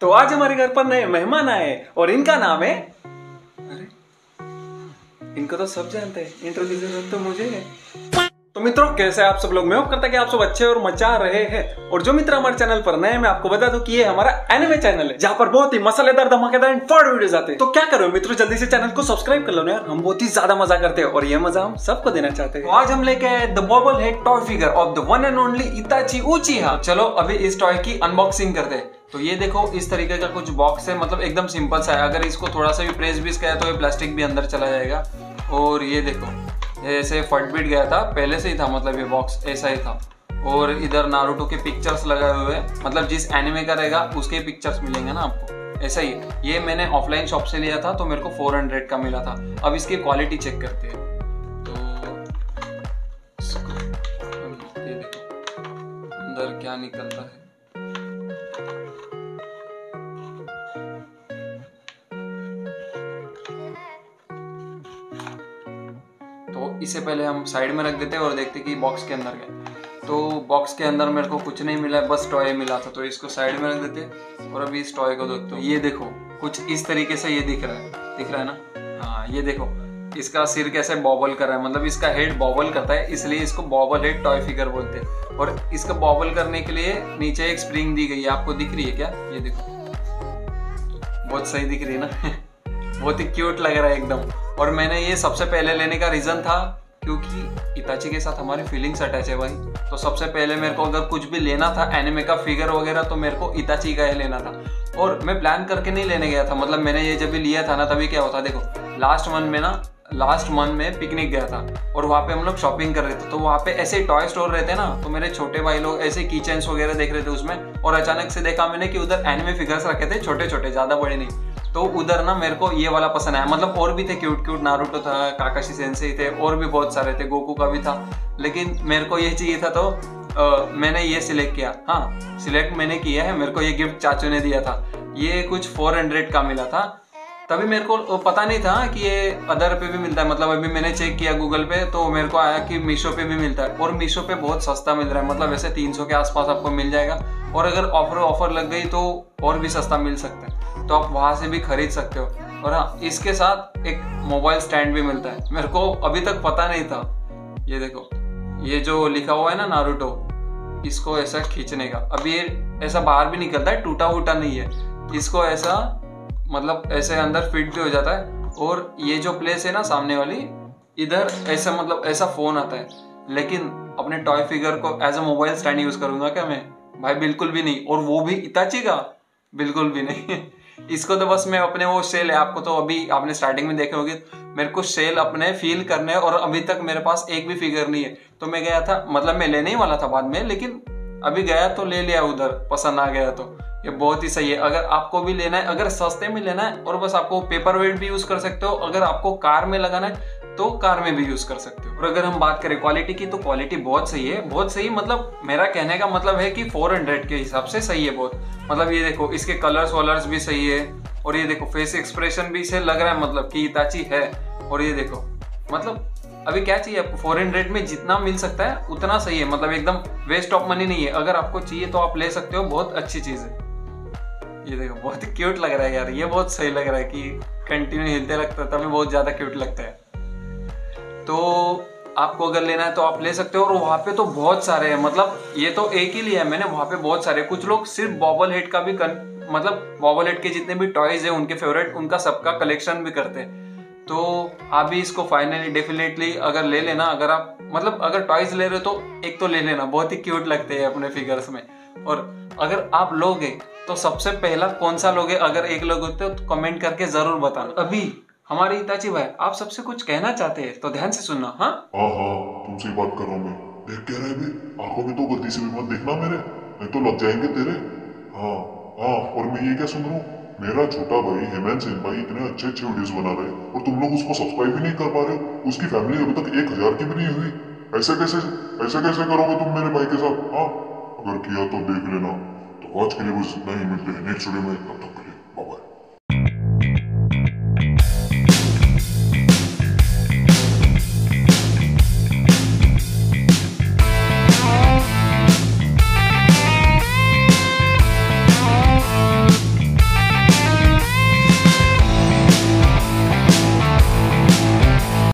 तो आज हमारे घर पर नए मेहमान आए और इनका नाम है, अरे इनको तो सब जानते हैं, इंट्रोड्यूस तो मुझे है। तो मित्रों कैसे आप सब लोग, मैं होप करता कि आप सब अच्छे और मचा रहे हैं। और जो मित्र हमारे चैनल पर नए हैं, मैं आपको बता दूं कि ये हमारा एनिमे चैनल है जहां पर बहुत ही मसालेदार धमाकेदार एंड फन वीडियोस आते हैं। तो क्या करो मित्रों, जल्दी से चैनल को सब्सक्राइब कर लो ना यार, हम बहुत ही ज्यादा मजा करते हैं और ये मजा हम सबको देना चाहते हैं। तो आज हम लेके आए the बॉबल head toy figure of the one and only इताची उचिहा। चलो अभी इस टॉय की अनबॉक्सिंग करते हैं। तो ये देखो इस तरीके का कुछ बॉक्स है, मतलब एकदम सिंपल सा है। अगर इसको थोड़ा सा भी प्रेस भी किया तो ये प्लास्टिक भी अंदर चला जाएगा। और ये देखो ऐसे फट बीट गया था, पहले से ही था, मतलब ये बॉक्स ऐसा ही था। और इधर नारुतो के पिक्चर्स लगाए हुए हैं, मतलब जिस एनिमे का रहेगा उसके पिक्चर्स मिलेंगे ना आपको, ऐसा ही। ये मैंने ऑफलाइन शॉप से लिया था तो मेरे को 400 का मिला था। अब इसकी क्वालिटी चेक करते हैं। तो ये देखो अंदर क्या निकलता है। तो इसे पहले हम साइड में रख देते हैं और देखते कि बॉक्स के अंदर क्या। तो बॉक्स के अंदर मेरे को कुछ नहीं मिला है, बस टॉय मिला था। तो इसको साइड में रख देते हैं और अभी इस टॉय को देखते हो। ये देखो कुछ इस तरीके से ये दिख रहा है ना। हाँ ये देखो इसका सिर कैसे बॉबल कर रहा है, मतलब इसका हेड बॉबल करता है, इसलिए इसको बॉबल हेड टॉय फिगर बोलते हैं। और इसका बॉबल करने के लिए नीचे एक स्प्रिंग दी गई है, आपको दिख रही है क्या? ये देखो बहुत सही दिख रही है ना बहुत ही क्यूट लग रहा है एकदम। और मैंने ये सबसे पहले लेने का रीजन था क्योंकि इताची के साथ हमारी फीलिंग्स अटैच है भाई। तो सबसे पहले मेरे को अगर कुछ भी लेना था एनिमे का फिगर वगैरह तो मेरे को इताची का ही लेना था। और मैं प्लान करके नहीं लेने गया था, मतलब मैंने ये जब भी लिया था ना तभी क्या होता, देखो लास्ट मंथ में पिकनिक गया था और वहाँ पे हम लोग शॉपिंग कर रहे थे। तो वहाँ पे ऐसे टॉय स्टोर रहते हैं ना, तो मेरे छोटे भाई लोग ऐसे कीचेन्स वगैरह देख रहे थे उसमें। और अचानक से देखा मैंने कि उधर एनिमे फिगर्स रखे थे, छोटे छोटे, ज्यादा बड़े नहीं। तो उधर ना मेरे को ये वाला पसंद आया, मतलब और भी थे क्यूट क्यूट, नारुतो था, काकाशी सेंसेई थे, और भी बहुत सारे थे, गोकू का भी था। लेकिन मेरे को ये चाहिए था तो मैंने ये सिलेक्ट किया। हाँ सिलेक्ट मैंने किया है, मेरे को ये गिफ्ट चाचू ने दिया था। ये कुछ 400 का मिला था। तभी मेरे को पता नहीं था कि ये अदर पे भी मिलता है, मतलब अभी मैंने चेक किया गूगल पे तो मेरे को आया कि मीशो पे भी मिलता है। और मीशो पे बहुत सस्ता मिल रहा है, मतलब वैसे 300 के आसपास आपको मिल जाएगा। और अगर ऑफर लग गई तो और भी सस्ता मिल सकता है, तो आप वहां से भी खरीद सकते हो। और हाँ इसके साथ एक मोबाइल स्टैंड भी मिलता है, मेरे को अभी तक पता नहीं था। ये देखो ये जो लिखा हुआ है ना नारुतो, इसको ऐसा खींचने का, अब ये ऐसा बाहर भी निकलता है, टूटा वूटा नहीं है। इसको ऐसा मतलब ऐसे अंदर फिट भी हो जाता है। और ये जो प्लेस है ना सामने वाली, इधर ऐसा मतलब ऐसा फोन आता है। लेकिन अपने टॉय फिगर को as a mobile stand use करूंगा क्या मैं? भाई बिल्कुल भी नहीं, और वो भी इताची का, बिल्कुल भी नहीं इसको तो बस मैं अपने वो सेल है, आपको तो अभी आपने स्टार्टिंग में देखे होंगे, मेरे को सेल अपने फील करने, और अभी तक मेरे पास एक भी फिगर नहीं है। तो मैं गया था, मतलब मैं लेने ही वाला था बाद में, लेकिन अभी गया तो ले लिया, उधर पसंद आ गया। तो ये बहुत ही सही है। अगर आपको भी लेना है, अगर सस्ते में लेना है, और बस आपको पेपर वेट भी यूज कर सकते हो, अगर आपको कार में लगाना है तो कार में भी यूज कर सकते हो। और अगर हम बात करें क्वालिटी की, तो क्वालिटी बहुत सही है, बहुत सही। मतलब मेरा कहने का मतलब है कि 400 के हिसाब से सही है बहुत। मतलब ये देखो इसके कलर्स वलर्स भी सही है, और ये देखो फेस एक्सप्रेशन भी से लग रहा है मतलब कि इताची है। और ये देखो मतलब अभी क्या चाहिए आपको, 400 में जितना मिल सकता है उतना सही है, मतलब एकदम वेस्ट ऑफ मनी नहीं है। अगर आपको चाहिए तो आप ले सकते हो, बहुत अच्छी चीज है। ये देखो बहुत ही क्यूट लग रहा है यार, ये बहुत सही लग रहा है कि कंटिन्यू हिलते लगता है, तभी बहुत ज्यादा क्यूट लगता है। तो आपको अगर लेना है तो आप ले सकते हो। और वहाँ पे तो बहुत सारे हैं, मतलब ये तो एक ही लिया है मैंने, वहाँ पे बहुत सारे। कुछ लोग सिर्फ बॉबल हेड का भी मतलब बॉबल हेड के जितने भी टॉयज है उनके फेवरेट, उनका सबका कलेक्शन भी करते हैं। तो आप भी इसको फाइनली डेफिनेटली अगर ले लेना, अगर आप मतलब अगर टॉयज ले रहे हो तो एक तो ले लेना, बहुत ही क्यूट लगते हैं अपने फिगर्स में। और अगर आप लोगे तो सबसे पहला कौन सा लोगे? अगर एक लोग होते हो तो कमेंट करके जरूर बताना। अभी हमारे इताची भाई आप सबसे कुछ कहना चाहते हैं तो ध्यान से सुनना। हाँ हाँ तुमसे ही बात कर रहा हूँ मैं। देख क्या रहा है बे, आंखों में तो गलती से भी मत देखना मेरे, नहीं तो लग जाएंगे तेरे। हाँ हाँ, और मैं ये क्या सुन रहा हूँ, मेरा छोटा भाई हेमंत सिंह भाई इतने अच्छे अच्छे वीडियोस बना रहे हैं और तुम लोग उसको सब्सक्राइब भी नहीं कर पा रहे हो। उसकी फैमिली अभी तक 1000 की भी नहीं हुई। ऐसे कैसे करोगे तुम मेरे भाई के साथ? हाँ अगर किया तो देख लेना। तो आज के लिए बस इतना ही, मिलते हैं नेक्स्ट वीडियो में।